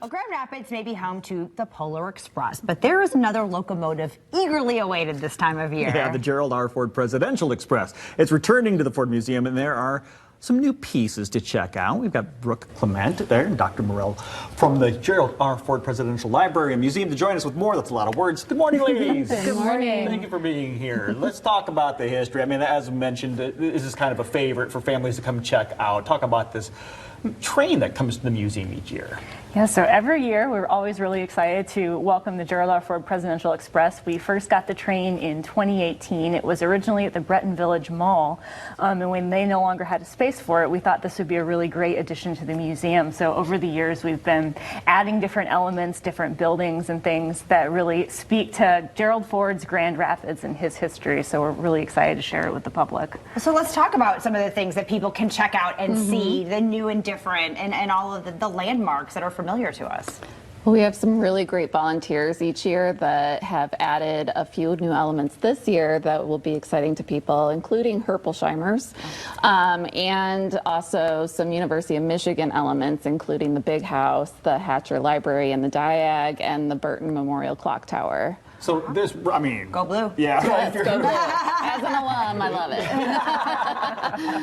Well, Grand Rapids may be home to the Polar Express, but there is another locomotive eagerly awaited this time of year. Yeah, the Gerald R. Ford Presidential Express. It's returning to the Ford Museum, and there are some new pieces to check out. We've got Brooke Clement there and Dr. Morell from the Gerald R. Ford Presidential Library and Museum to join us with more. That's a lot of words. Good morning, ladies. Good morning. Thank you for being here. Let's talk about the history. I mean, as mentioned, this is kind of a favorite for families to come check out. Talk about this train that comes to the museum each year. Yeah, so every year we're always really excited to welcome the Gerald R. Ford Presidential Express. We first got the train in 2018. It was originally at the Breton Village Mall, and when they no longer had a space for it, we thought this would be a really great addition to the museum. So over the years we've been adding different elements, different buildings and things that really speak to Gerald Ford's Grand Rapids and his history. So we're really excited to share it with the public. So let's talk about some of the things that people can check out and see, the new and different, and all of the landmarks that are familiar to us. Well, we have some really great volunteers each year that have added a few new elements this year that will be exciting to people, including Herpelsheimers, and also some University of Michigan elements, including the Big House, the Hatcher Library and the Diag, and the Burton Memorial Clock Tower. So this, I mean... Go blue. Yeah. Yes, go blue. As an alum, I love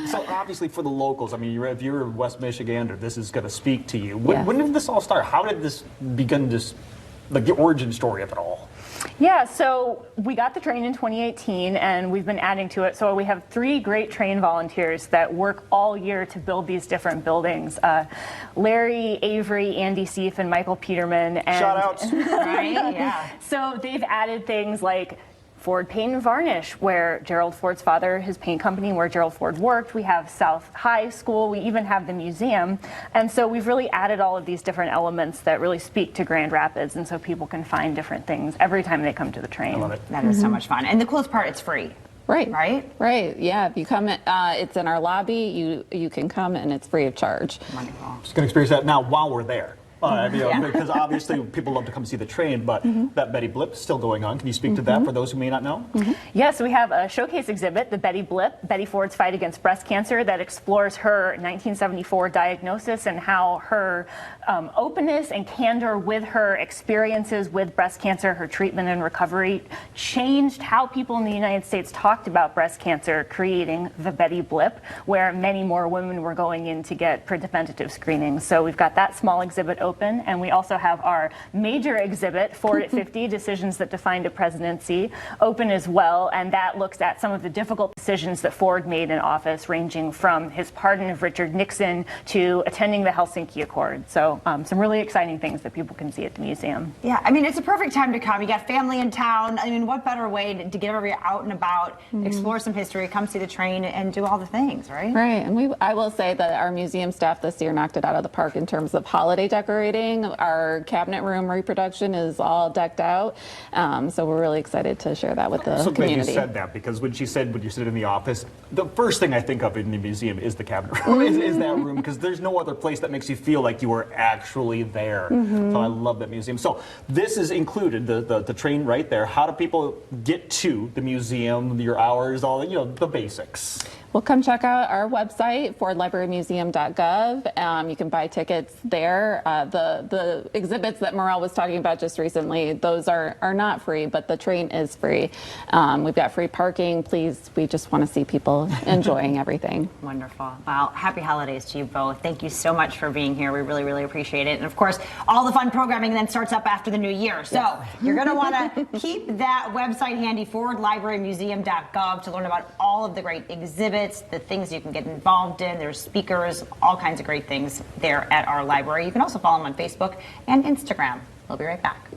it. So obviously for the locals, I mean, if you're a West Michigander, this is going to speak to you. Yes. When did this all start? How did this begin, like the origin story of it all? Yeah, so we got the train in 2018 and we've been adding to it. So we have 3 great train volunteers that work all year to build these different buildings. Larry Avery, Andy Seif, and Michael Peterman. And, Shout outs. Right? Yeah. So they've added things like Ford Paint and Varnish, where Gerald Ford's father, his paint company, where Gerald Ford worked. We have South High School. We even have the museum. And so we've really added all of these different elements that really speak to Grand Rapids, and so people can find different things every time they come to the train. I love it. That is so much fun. And the coolest part, it's free. Right. Right? Right. Yeah. If you come, it's in our lobby. You can come and it's free of charge. Wonderful. Just going to experience that now while we're there. Because obviously people love to come see the train, but that Betty Blip is still going on. Can you speak to that for those who may not know? Yes, we have a showcase exhibit, the Betty Blip, Betty Ford's fight against breast cancer, that explores her 1974 diagnosis and how her openness and candor with her experiences with breast cancer, her treatment and recovery, changed how people in the United States talked about breast cancer, creating the Betty Blip, where many more women were going in to get preventative screenings. So we've got that small exhibit open, and we also have our major exhibit, Ford at 50, Decisions That Defined a Presidency, open as well, and that looks at some of the difficult decisions that Ford made in office, ranging from his pardon of Richard Nixon to attending the Helsinki Accord. So some really exciting things that people can see at the museum. Yeah, I mean, it's a perfect time to come. You got family in town. I mean, what better way to get everybody out and about, explore some history, come see the train, and do all the things, right? Right. And I will say that our museum staff this year knocked it out of the park in terms of holiday decorating. Our cabinet room reproduction is all decked out. So we're really excited to share that with the So glad you community. said that, because when you sit in the office, the first thing I think of in the museum is the cabinet room, is that room, because there's no other place that makes you feel like you were actually there. So I love that museum. So this is included, the train right there. How do people get to the museum, your hours, all the basics? Well, come check out our website, fordlibrarymuseum.gov. You can buy tickets there. The exhibits that Morell was talking about just recently, those are not free, but the train is free. We've got free parking. Please, we just want to see people enjoying everything. Wonderful. Well, happy holidays to you both. Thank you so much for being here. We really, really appreciate it. And of course, all the fun programming then starts up after the new year. So you're going to want to keep that website handy, fordlibrarymuseum.gov, to learn about all of the great exhibits, the things you can get involved in. There's speakers, all kinds of great things there at our library. You can also follow them on Facebook and Instagram. We'll be right back.